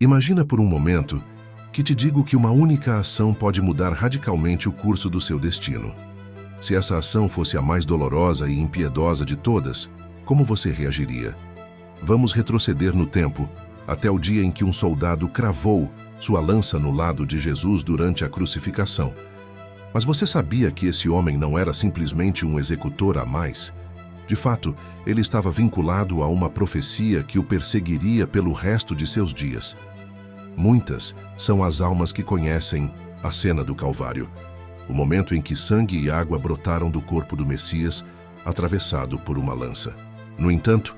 Imagina por um momento que te digo que uma única ação pode mudar radicalmente o curso do seu destino. Se essa ação fosse a mais dolorosa e impiedosa de todas, como você reagiria? Vamos retroceder no tempo, até o dia em que um soldado cravou sua lança no lado de Jesus durante a crucificação. Mas você sabia que esse homem não era simplesmente um executor a mais? De fato, ele estava vinculado a uma profecia que o perseguiria pelo resto de seus dias. Muitas são as almas que conhecem a cena do Calvário, o momento em que sangue e água brotaram do corpo do Messias, atravessado por uma lança. No entanto,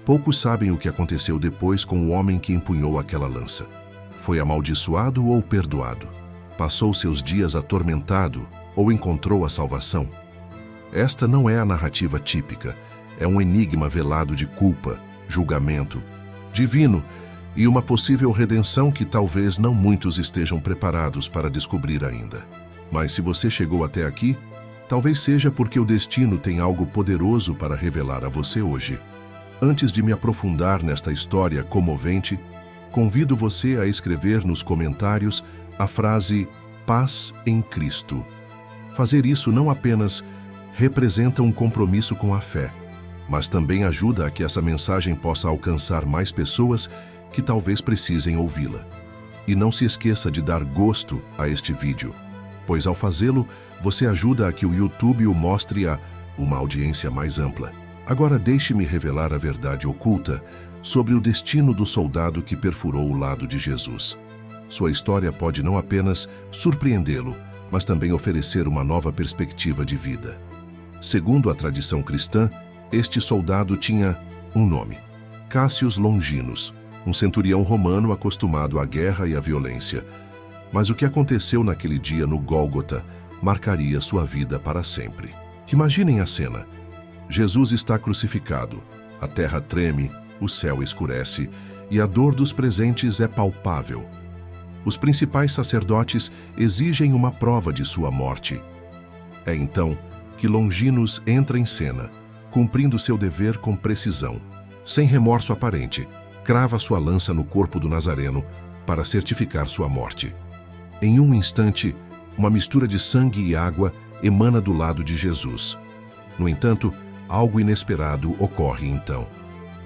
poucos sabem o que aconteceu depois com o homem que empunhou aquela lança. Foi amaldiçoado ou perdoado? Passou seus dias atormentado ou encontrou a salvação? Esta não é a narrativa típica, é um enigma velado de culpa, julgamento divino e uma possível redenção que talvez não muitos estejam preparados para descobrir ainda. Mas se você chegou até aqui, talvez seja porque o destino tem algo poderoso para revelar a você hoje. Antes de me aprofundar nesta história comovente, convido você a escrever nos comentários a frase "Paz em Cristo". Fazer isso não apenas representa um compromisso com a fé, mas também ajuda a que essa mensagem possa alcançar mais pessoas que talvez precisem ouvi-la. E não se esqueça de dar gosto a este vídeo, pois ao fazê-lo, você ajuda a que o YouTube o mostre a uma audiência mais ampla. Agora deixe-me revelar a verdade oculta sobre o destino do soldado que perfurou o lado de Jesus. Sua história pode não apenas surpreendê-lo, mas também oferecer uma nova perspectiva de vida. Segundo a tradição cristã, este soldado tinha um nome: Cassius Longinus, um centurião romano acostumado à guerra e à violência. Mas o que aconteceu naquele dia no Gólgota marcaria sua vida para sempre. Imaginem a cena. Jesus está crucificado, a terra treme, o céu escurece e a dor dos presentes é palpável. Os principais sacerdotes exigem uma prova de sua morte. É então que Longinus entra em cena, cumprindo seu dever com precisão. Sem remorso aparente, crava sua lança no corpo do Nazareno para certificar sua morte. Em um instante, uma mistura de sangue e água emana do lado de Jesus. No entanto, algo inesperado ocorre então.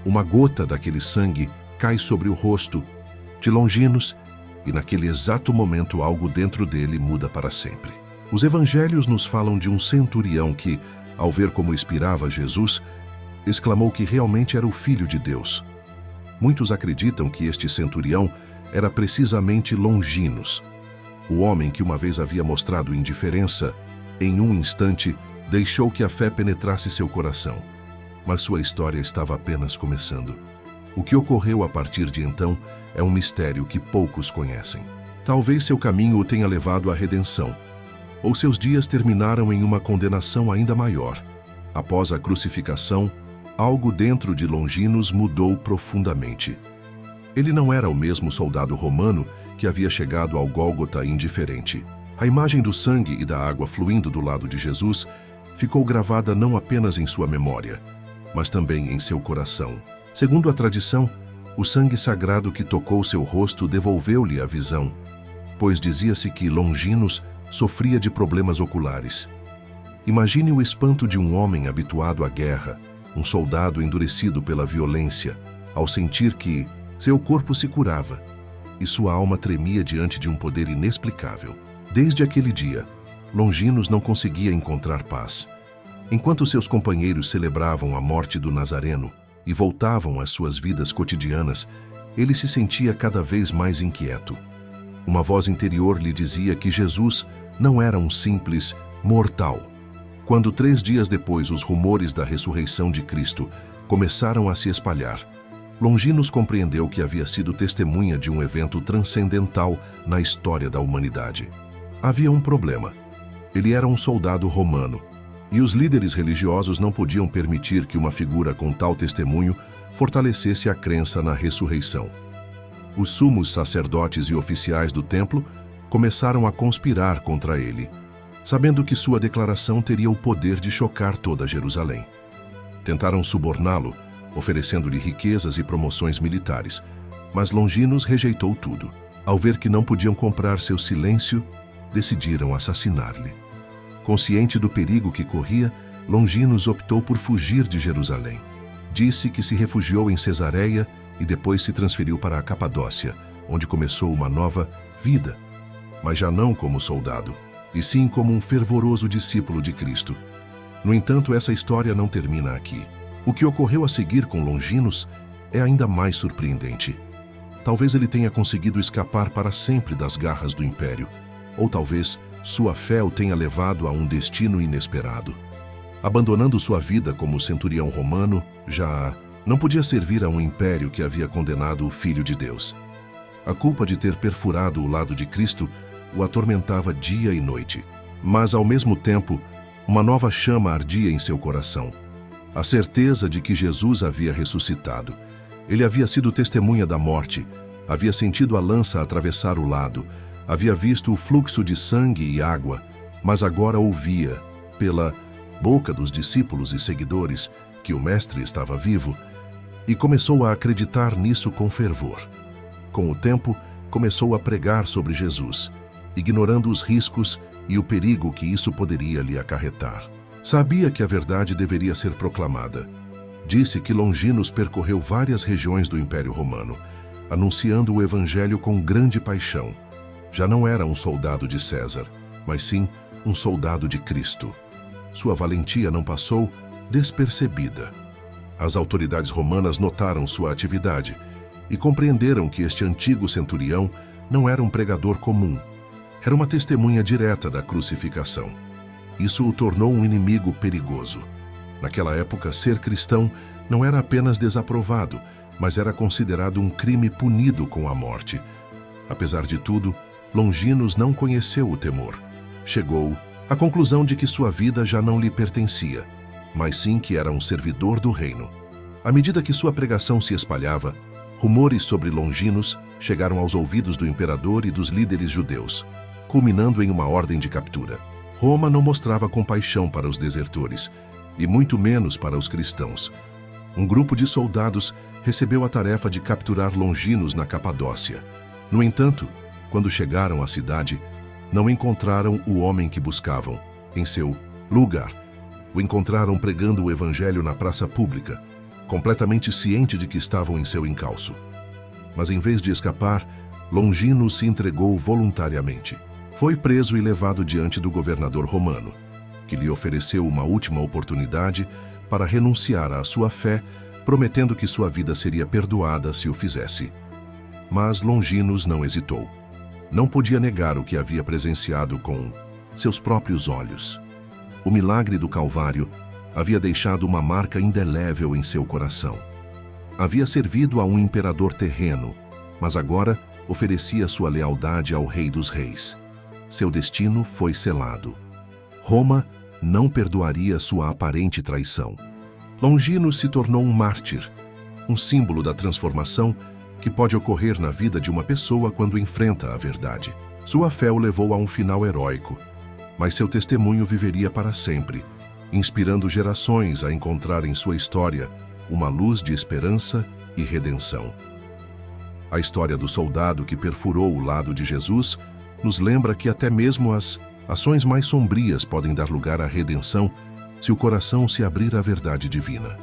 Uma gota daquele sangue cai sobre o rosto de Longinus e naquele exato momento algo dentro dele muda para sempre. Os evangelhos nos falam de um centurião que, ao ver como expirava Jesus, exclamou que realmente era o Filho de Deus. Muitos acreditam que este centurião era precisamente Longinus, o homem que uma vez havia mostrado indiferença, em um instante deixou que a fé penetrasse seu coração. Mas sua história estava apenas começando. O que ocorreu a partir de então é um mistério que poucos conhecem. Talvez seu caminho o tenha levado à redenção, ou seus dias terminaram em uma condenação ainda maior. Após a crucificação, algo dentro de Longinus mudou profundamente. Ele não era o mesmo soldado romano que havia chegado ao Gólgota indiferente. A imagem do sangue e da água fluindo do lado de Jesus ficou gravada não apenas em sua memória, mas também em seu coração. Segundo a tradição, o sangue sagrado que tocou seu rosto devolveu-lhe a visão, pois dizia-se que Longinus sofria de problemas oculares. Imagine o espanto de um homem habituado à guerra, um soldado endurecido pela violência, ao sentir que seu corpo se curava e sua alma tremia diante de um poder inexplicável. Desde aquele dia, Longinus não conseguia encontrar paz. Enquanto seus companheiros celebravam a morte do Nazareno e voltavam às suas vidas cotidianas, ele se sentia cada vez mais inquieto. Uma voz interior lhe dizia que Jesus não era um simples mortal. Quando 3 dias depois os rumores da ressurreição de Cristo começaram a se espalhar, Longinus compreendeu que havia sido testemunha de um evento transcendental na história da humanidade. Havia um problema. Ele era um soldado romano, e os líderes religiosos não podiam permitir que uma figura com tal testemunho fortalecesse a crença na ressurreição. Os sumos sacerdotes e oficiais do templo começaram a conspirar contra ele, sabendo que sua declaração teria o poder de chocar toda Jerusalém. Tentaram suborná-lo, oferecendo-lhe riquezas e promoções militares, Mas Longinos rejeitou tudo. Ao ver que não podiam comprar seu silêncio, decidiram assassinar-lhe. Consciente do perigo que corria, Longinos optou por fugir de Jerusalém. Disse que se refugiou em Cesareia e depois se transferiu para a Capadócia, onde começou uma nova vida, mas já não como soldado, e sim como um fervoroso discípulo de Cristo. No entanto, essa história não termina aqui. O que ocorreu a seguir com Longinos é ainda mais surpreendente. Talvez ele tenha conseguido escapar para sempre das garras do Império, ou talvez sua fé o tenha levado a um destino inesperado. Abandonando sua vida como centurião romano, já não podia servir a um império que havia condenado o Filho de Deus. A culpa de ter perfurado o lado de Cristo o atormentava dia e noite, mas ao mesmo tempo, uma nova chama ardia em seu coração. A certeza de que Jesus havia ressuscitado. Ele havia sido testemunha da morte, havia sentido a lança atravessar o lado, havia visto o fluxo de sangue e água, mas agora ouvia, pela boca dos discípulos e seguidores, que o Mestre estava vivo, e começou a acreditar nisso com fervor. Com o tempo, começou a pregar sobre Jesus, ignorando os riscos e o perigo que isso poderia lhe acarretar. Sabia que a verdade deveria ser proclamada. Disse que Longinos percorreu várias regiões do Império Romano, anunciando o Evangelho com grande paixão. Já não era um soldado de César, mas sim um soldado de Cristo. Sua valentia não passou despercebida. As autoridades romanas notaram sua atividade e compreenderam que este antigo centurião não era um pregador comum. Era uma testemunha direta da crucificação. Isso o tornou um inimigo perigoso. Naquela época, ser cristão não era apenas desaprovado, mas era considerado um crime punido com a morte. Apesar de tudo, Longinos não conheceu o temor. Chegou à conclusão de que sua vida já não lhe pertencia, mas sim que era um servidor do reino. À medida que sua pregação se espalhava, rumores sobre Longinos chegaram aos ouvidos do imperador e dos líderes judeus, culminando em uma ordem de captura. Roma não mostrava compaixão para os desertores, e muito menos para os cristãos. Um grupo de soldados recebeu a tarefa de capturar Longinos na Capadócia. No entanto, quando chegaram à cidade, não encontraram o homem que buscavam. Em seu lugar, o encontraram pregando o evangelho na praça pública, completamente ciente de que estavam em seu encalço. Mas em vez de escapar, Longinos se entregou voluntariamente. Foi preso e levado diante do governador romano, que lhe ofereceu uma última oportunidade para renunciar à sua fé, prometendo que sua vida seria perdoada se o fizesse. Mas Longinos não hesitou. Não podia negar o que havia presenciado com seus próprios olhos. O milagre do Calvário havia deixado uma marca indelével em seu coração. Havia servido a um imperador terreno, mas agora oferecia sua lealdade ao Rei dos Reis. Seu destino foi selado. Roma não perdoaria sua aparente traição. Longinos se tornou um mártir, um símbolo da transformação que pode ocorrer na vida de uma pessoa quando enfrenta a verdade. Sua fé o levou a um final heróico, mas seu testemunho viveria para sempre, inspirando gerações a encontrar em sua história uma luz de esperança e redenção. A história do soldado que perfurou o lado de Jesus nos lembra que até mesmo as ações mais sombrias podem dar lugar à redenção se o coração se abrir à verdade divina.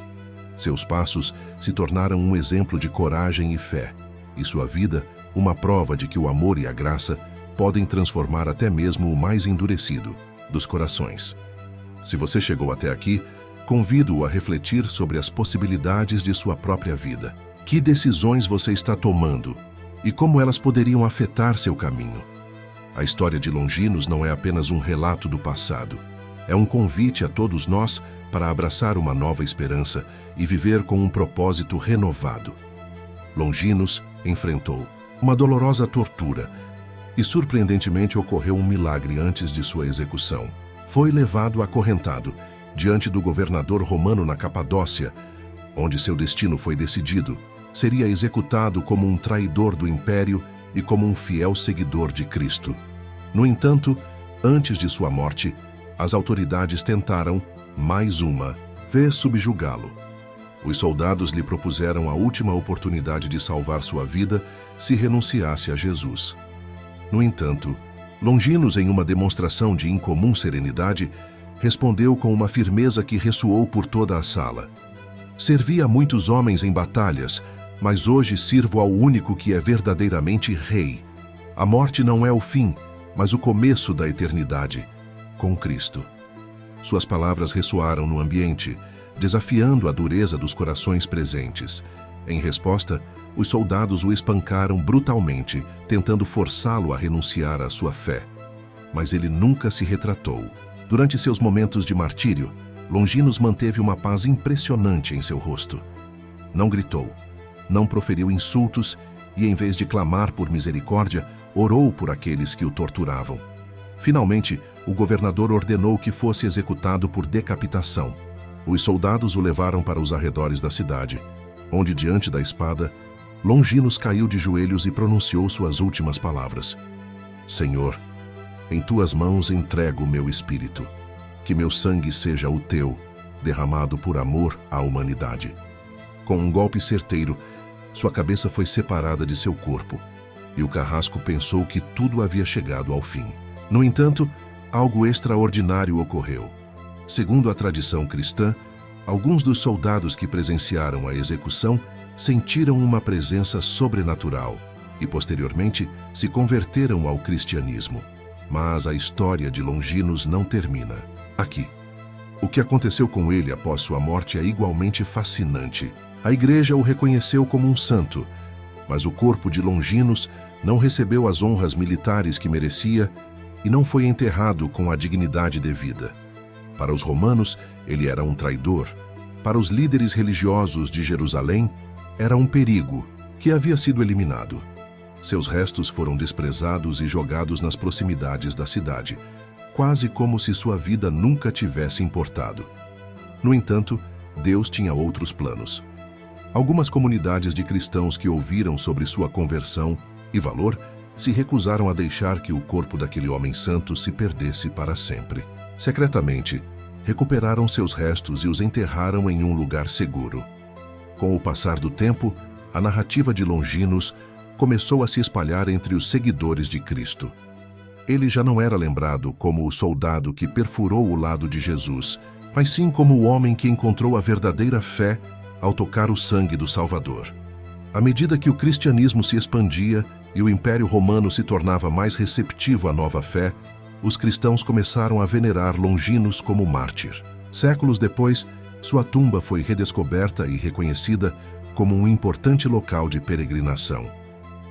Seus passos se tornaram um exemplo de coragem e fé, e sua vida uma prova de que o amor e a graça podem transformar até mesmo o mais endurecido dos corações. Se você chegou até aqui, convido-o a refletir sobre as possibilidades de sua própria vida. Que decisões você está tomando e como elas poderiam afetar seu caminho? A história de Longinos não é apenas um relato do passado. É um convite a todos nós para abraçar uma nova esperança e viver com um propósito renovado. Longinos enfrentou uma dolorosa tortura e, surpreendentemente, ocorreu um milagre antes de sua execução. Foi levado acorrentado diante do governador romano na Capadócia, onde seu destino foi decidido. Seria executado como um traidor do império e como um fiel seguidor de Cristo. No entanto, antes de sua morte, as autoridades tentaram, mais uma vez, subjugá-lo. Os soldados lhe propuseram a última oportunidade de salvar sua vida se renunciasse a Jesus. No entanto, Longinos, em uma demonstração de incomum serenidade, respondeu com uma firmeza que ressoou por toda a sala: servi a muitos homens em batalhas, mas hoje sirvo ao único que é verdadeiramente rei. A morte não é o fim, mas o começo da eternidade, com Cristo. Suas palavras ressoaram no ambiente, desafiando a dureza dos corações presentes. Em resposta, os soldados o espancaram brutalmente, tentando forçá-lo a renunciar à sua fé. Mas ele nunca se retratou. Durante seus momentos de martírio, Longinos manteve uma paz impressionante em seu rosto. Não gritou, não proferiu insultos e, em vez de clamar por misericórdia, orou por aqueles que o torturavam. Finalmente, o governador ordenou que fosse executado por decapitação. Os soldados o levaram para os arredores da cidade, onde, diante da espada, Longinos caiu de joelhos e pronunciou suas últimas palavras: Senhor, em tuas mãos entrego o meu espírito. Que meu sangue seja o teu, derramado por amor à humanidade. Com um golpe certeiro, sua cabeça foi separada de seu corpo, e o carrasco pensou que tudo havia chegado ao fim. No entanto, algo extraordinário ocorreu. Segundo a tradição cristã, alguns dos soldados que presenciaram a execução sentiram uma presença sobrenatural e, posteriormente, se converteram ao cristianismo. Mas a história de Longinos não termina aqui. O que aconteceu com ele após sua morte é igualmente fascinante. A igreja o reconheceu como um santo, mas o corpo de Longinos não recebeu as honras militares que merecia e não foi enterrado com a dignidade devida. Para os romanos, ele era um traidor. Para os líderes religiosos de Jerusalém, era um perigo que havia sido eliminado. Seus restos foram desprezados e jogados nas proximidades da cidade, quase como se sua vida nunca tivesse importado. No entanto, Deus tinha outros planos. Algumas comunidades de cristãos que ouviram sobre sua conversão e valor se recusaram a deixar que o corpo daquele homem santo se perdesse para sempre. Secretamente, recuperaram seus restos e os enterraram em um lugar seguro. Com o passar do tempo, a narrativa de Longinos começou a se espalhar entre os seguidores de Cristo. Ele já não era lembrado como o soldado que perfurou o lado de Jesus, mas sim como o homem que encontrou a verdadeira fé ao tocar o sangue do Salvador. À medida que o cristianismo se expandia e o Império Romano se tornava mais receptivo à nova fé, os cristãos começaram a venerar Longinos como mártir. Séculos depois, sua tumba foi redescoberta e reconhecida como um importante local de peregrinação.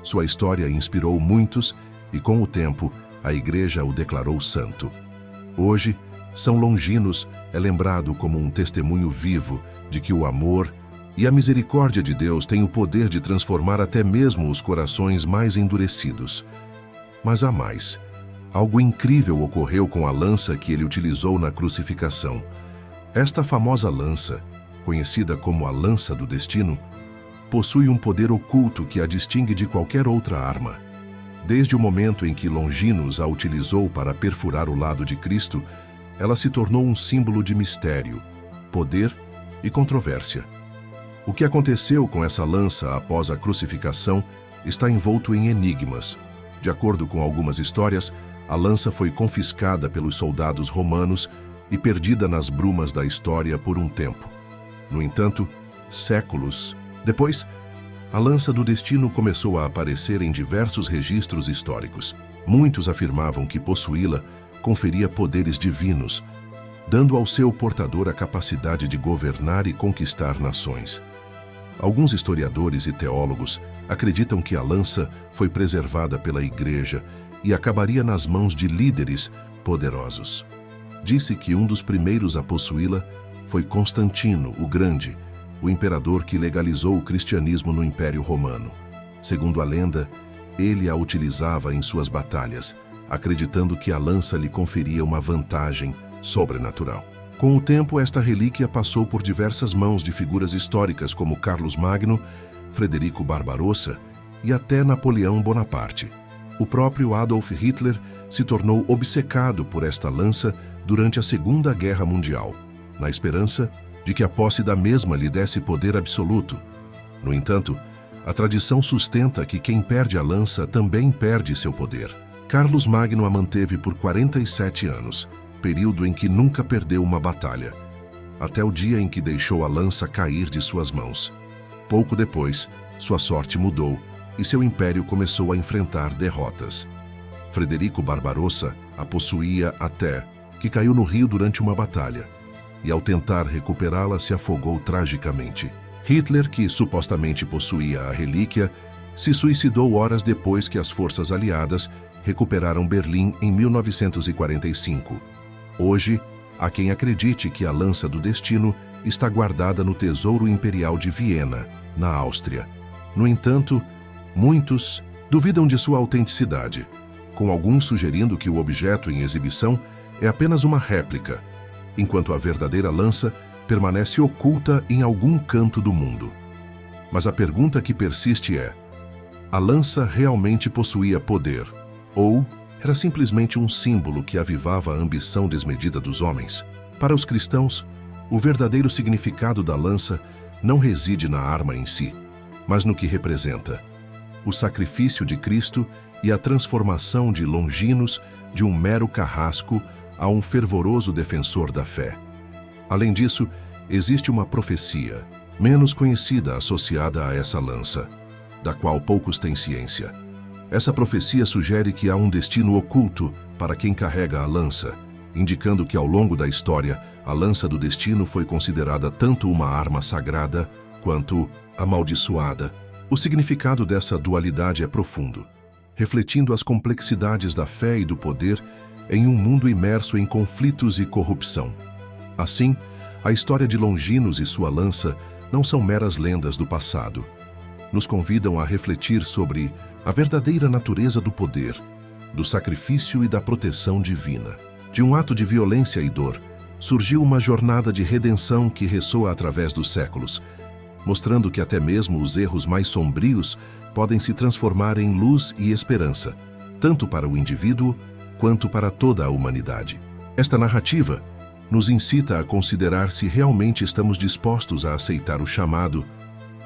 Sua história inspirou muitos e, com o tempo, a Igreja o declarou santo. Hoje, São Longinos é lembrado como um testemunho vivo de que o amor e a misericórdia de Deus têm o poder de transformar até mesmo os corações mais endurecidos. Mas há mais. Algo incrível ocorreu com a lança que ele utilizou na crucificação. Esta famosa lança, conhecida como a lança do destino, possui um poder oculto que a distingue de qualquer outra arma. Desde o momento em que Longinos a utilizou para perfurar o lado de Cristo, ela se tornou um símbolo de mistério, poder e controvérsia. O que aconteceu com essa lança após a crucificação está envolto em enigmas. De acordo com algumas histórias, a lança foi confiscada pelos soldados romanos e perdida nas brumas da história por um tempo. No entanto, séculos depois, a lança do destino começou a aparecer em diversos registros históricos. Muitos afirmavam que possuí-la conferia poderes divinos, dando ao seu portador a capacidade de governar e conquistar nações. Alguns historiadores e teólogos acreditam que a lança foi preservada pela Igreja e acabaria nas mãos de líderes poderosos. Disse que um dos primeiros a possuí-la foi Constantino, o Grande, o imperador que legalizou o cristianismo no Império Romano. Segundo a lenda, ele a utilizava em suas batalhas, acreditando que a lança lhe conferia uma vantagem sobrenatural. Com o tempo, esta relíquia passou por diversas mãos de figuras históricas como Carlos Magno, Frederico Barbarossa e até Napoleão Bonaparte. O próprio Adolf Hitler se tornou obcecado por esta lança durante a Segunda Guerra Mundial, na esperança de que a posse da mesma lhe desse poder absoluto. No entanto, a tradição sustenta que quem perde a lança também perde seu poder. Carlos Magno a manteve por 47 anos, período em que nunca perdeu uma batalha, até o dia em que deixou a lança cair de suas mãos. Pouco depois, sua sorte mudou e seu império começou a enfrentar derrotas. Frederico Barbarossa a possuía até que caiu no rio durante uma batalha, e ao tentar recuperá-la se afogou tragicamente. Hitler, que supostamente possuía a relíquia, se suicidou horas depois que as forças aliadas recuperaram Berlim em 1945. Hoje, há quem acredite que a lança do destino está guardada no Tesouro Imperial de Viena, na Áustria. No entanto, muitos duvidam de sua autenticidade, com alguns sugerindo que o objeto em exibição é apenas uma réplica, enquanto a verdadeira lança permanece oculta em algum canto do mundo. Mas a pergunta que persiste é: a lança realmente possuía poder? Ou era simplesmente um símbolo que avivava a ambição desmedida dos homens? Para os cristãos, o verdadeiro significado da lança não reside na arma em si, mas no que representa: o sacrifício de Cristo e a transformação de Longinos de um mero carrasco a um fervoroso defensor da fé. Além disso, existe uma profecia, menos conhecida, associada a essa lança, da qual poucos têm ciência. Essa profecia sugere que há um destino oculto para quem carrega a lança, indicando que ao longo da história, a lança do destino foi considerada tanto uma arma sagrada quanto amaldiçoada. O significado dessa dualidade é profundo, refletindo as complexidades da fé e do poder em um mundo imerso em conflitos e corrupção. Assim, a história de Longinos e sua lança não são meras lendas do passado. Nos convidam a refletir sobre a verdadeira natureza do poder, do sacrifício e da proteção divina. De um ato de violência e dor, surgiu uma jornada de redenção que ressoa através dos séculos, mostrando que até mesmo os erros mais sombrios podem se transformar em luz e esperança, tanto para o indivíduo quanto para toda a humanidade. Esta narrativa nos incita a considerar se realmente estamos dispostos a aceitar o chamado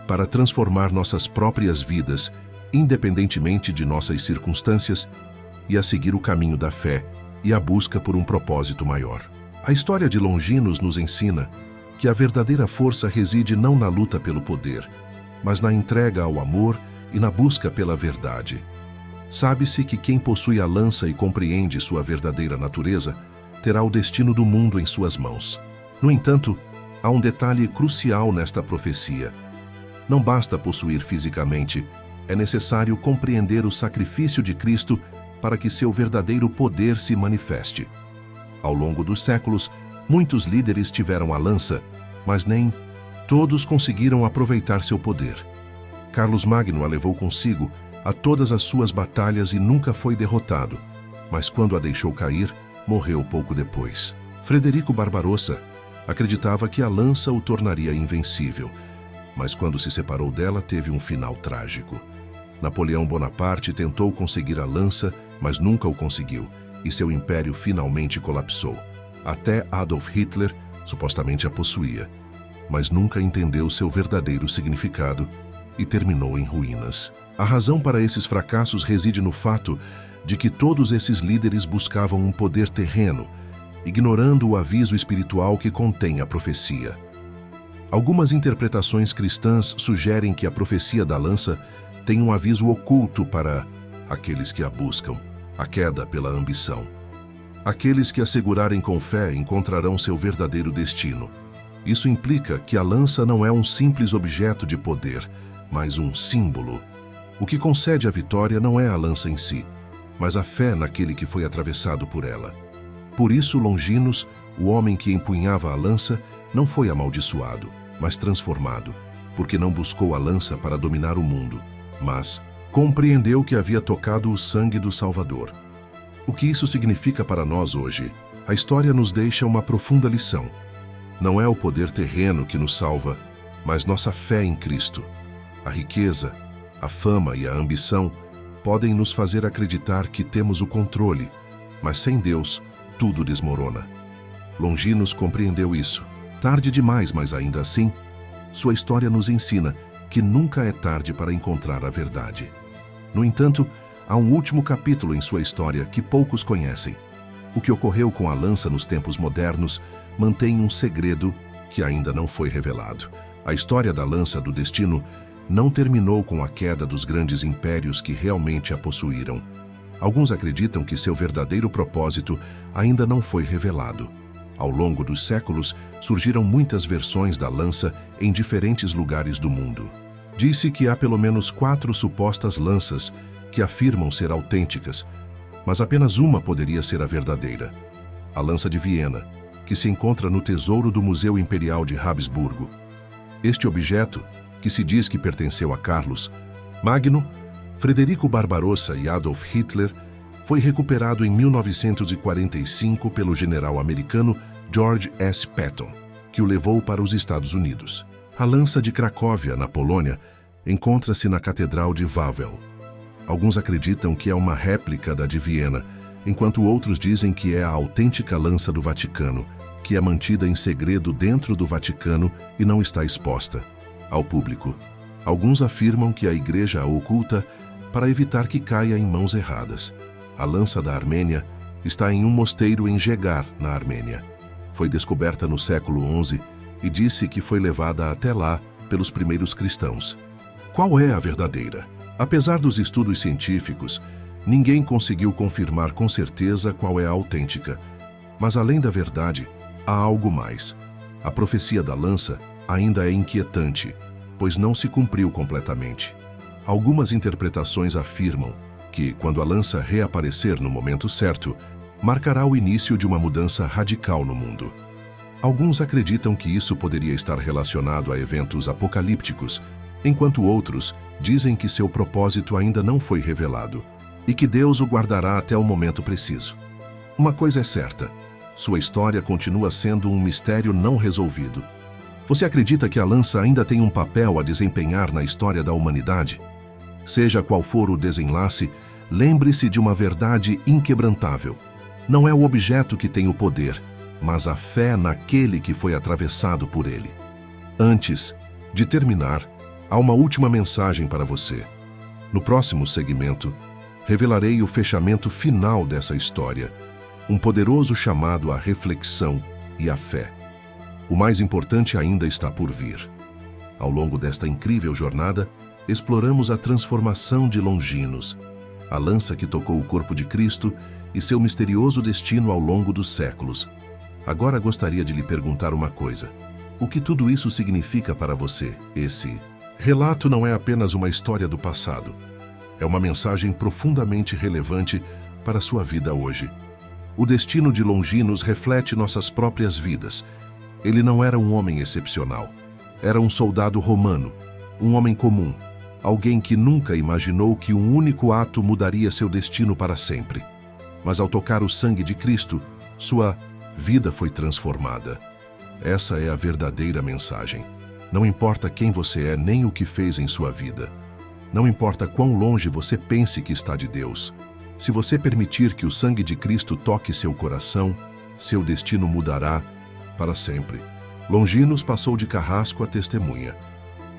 para transformar nossas próprias vidas, independentemente de nossas circunstâncias, e a seguir o caminho da fé e a busca por um propósito maior. A história de Longinos nos ensina que a verdadeira força reside não na luta pelo poder, mas na entrega ao amor e na busca pela verdade. Sabe-se que quem possui a lança e compreende sua verdadeira natureza terá o destino do mundo em suas mãos. No entanto, há um detalhe crucial nesta profecia. Não basta possuir fisicamente, é necessário compreender o sacrifício de Cristo para que seu verdadeiro poder se manifeste. Ao longo dos séculos, muitos líderes tiveram a lança, mas nem todos conseguiram aproveitar seu poder. Carlos Magno a levou consigo a todas as suas batalhas e nunca foi derrotado, mas quando a deixou cair, morreu pouco depois. Frederico Barbarossa acreditava que a lança o tornaria invencível, mas quando se separou dela teve um final trágico. Napoleão Bonaparte tentou conseguir a lança, mas nunca o conseguiu, e seu império finalmente colapsou. Até Adolf Hitler supostamente a possuía, mas nunca entendeu seu verdadeiro significado e terminou em ruínas. A razão para esses fracassos reside no fato de que todos esses líderes buscavam um poder terreno, ignorando o aviso espiritual que contém a profecia. Algumas interpretações cristãs sugerem que a profecia da lança tem um aviso oculto para aqueles que a buscam, a queda pela ambição. Aqueles que a segurarem com fé encontrarão seu verdadeiro destino. Isso implica que a lança não é um simples objeto de poder, mas um símbolo. O que concede a vitória não é a lança em si, mas a fé naquele que foi atravessado por ela. Por isso, Longinos, o homem que empunhava a lança, não foi amaldiçoado, mas transformado, porque não buscou a lança para dominar o mundo, mas compreendeu que havia tocado o sangue do Salvador. O que isso significa para nós hoje? A história nos deixa uma profunda lição. Não é o poder terreno que nos salva, mas nossa fé em Cristo. A riqueza, a fama e a ambição podem nos fazer acreditar que temos o controle, mas sem Deus, tudo desmorona. Longinos compreendeu isso, Tarde demais, mas ainda assim, sua história nos ensina que nunca é tarde para encontrar a verdade. No entanto, há um último capítulo em sua história que poucos conhecem. O que ocorreu com a lança nos tempos modernos mantém um segredo que ainda não foi revelado. A história da lança do destino não terminou com a queda dos grandes impérios que realmente a possuíram. Alguns acreditam que seu verdadeiro propósito ainda não foi revelado. Ao longo dos séculos, surgiram muitas versões da lança em diferentes lugares do mundo. Diz-se que há pelo menos 4 supostas lanças que afirmam ser autênticas, mas apenas uma poderia ser a verdadeira. A lança de Viena, que se encontra no tesouro do Museu Imperial de Habsburgo. Este objeto, que se diz que pertenceu a Carlos Magno, Frederico Barbarossa e Adolf Hitler, foi recuperado em 1945 pelo general americano George S. Patton, que o levou para os Estados Unidos. A lança de Cracóvia, na Polônia, encontra-se na Catedral de Wawel. Alguns acreditam que é uma réplica da de Viena, enquanto outros dizem que é a autêntica lança do Vaticano, que é mantida em segredo dentro do Vaticano e não está exposta ao público. Alguns afirmam que a igreja a oculta para evitar que caia em mãos erradas. A lança da Armênia está em um mosteiro em Gegar, na Armênia. Foi descoberta no século XI e disse que foi levada até lá pelos primeiros cristãos. Qual é a verdadeira? Apesar dos estudos científicos, ninguém conseguiu confirmar com certeza qual é a autêntica. Mas além da verdade, há algo mais. A profecia da lança ainda é inquietante, pois não se cumpriu completamente. Algumas interpretações afirmam que, quando a lança reaparecer no momento certo, marcará o início de uma mudança radical no mundo. Alguns acreditam que isso poderia estar relacionado a eventos apocalípticos, enquanto outros dizem que seu propósito ainda não foi revelado e que Deus o guardará até o momento preciso. Uma coisa é certa, sua história continua sendo um mistério não resolvido. Você acredita que a lança ainda tem um papel a desempenhar na história da humanidade? Seja qual for o desenlace, lembre-se de uma verdade inquebrantável. Não é o objeto que tem o poder, mas a fé naquele que foi atravessado por ele. Antes de terminar, há uma última mensagem para você. No próximo segmento, revelarei o fechamento final dessa história, um poderoso chamado à reflexão e à fé. O mais importante ainda está por vir. Ao longo desta incrível jornada, exploramos a transformação de Longinos, a lança que tocou o corpo de Cristo e seu misterioso destino ao longo dos séculos. Agora gostaria de lhe perguntar uma coisa. O que tudo isso significa para você? Esse relato não é apenas uma história do passado. É uma mensagem profundamente relevante para a sua vida hoje. O destino de Longinos reflete nossas próprias vidas. Ele não era um homem excepcional. Era um soldado romano, um homem comum, alguém que nunca imaginou que um único ato mudaria seu destino para sempre. Mas ao tocar o sangue de Cristo, sua vida foi transformada. Essa é a verdadeira mensagem. Não importa quem você é nem o que fez em sua vida. Não importa quão longe você pense que está de Deus. Se você permitir que o sangue de Cristo toque seu coração, seu destino mudará para sempre. Longinos passou de carrasco a testemunha,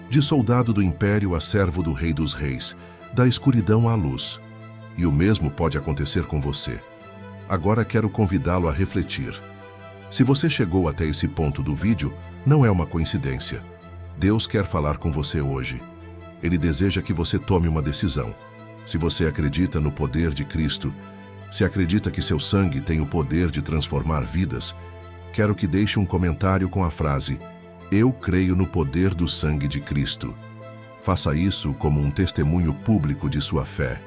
de soldado do império a servo do Rei dos Reis, da escuridão à luz. E o mesmo pode acontecer com você. Agora quero convidá-lo a refletir. Se você chegou até esse ponto do vídeo, não é uma coincidência. Deus quer falar com você hoje. Ele deseja que você tome uma decisão. Se você acredita no poder de Cristo, se acredita que seu sangue tem o poder de transformar vidas, quero que deixe um comentário com a frase: "Eu creio no poder do sangue de Cristo". Faça isso como um testemunho público de sua fé.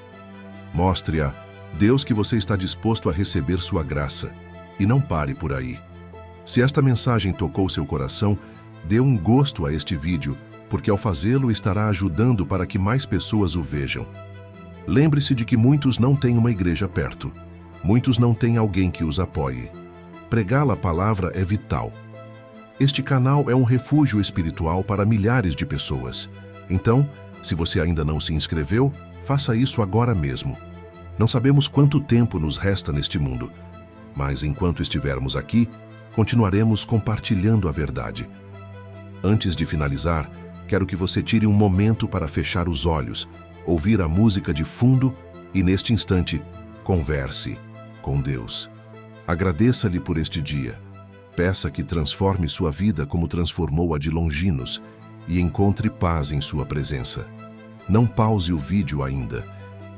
Mostre a Deus que você está disposto a receber sua graça. E não pare por aí. Se esta mensagem tocou seu coração, dê um gosto a este vídeo, porque ao fazê-lo estará ajudando para que mais pessoas o vejam. Lembre-se de que muitos não têm uma igreja perto. Muitos não têm alguém que os apoie. Pregar a palavra é vital. Este canal é um refúgio espiritual para milhares de pessoas. Então, se você ainda não se inscreveu, faça isso agora mesmo. Não sabemos quanto tempo nos resta neste mundo, mas enquanto estivermos aqui, continuaremos compartilhando a verdade. Antes de finalizar, quero que você tire um momento para fechar os olhos, ouvir a música de fundo e, neste instante, converse com Deus. Agradeça-lhe por este dia. Peça que transforme sua vida como transformou a de Longinos e encontre paz em sua presença. Não pause o vídeo ainda.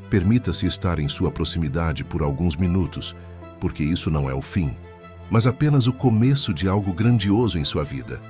Permita-se estar em sua proximidade por alguns minutos, porque isso não é o fim, mas apenas o começo de algo grandioso em sua vida.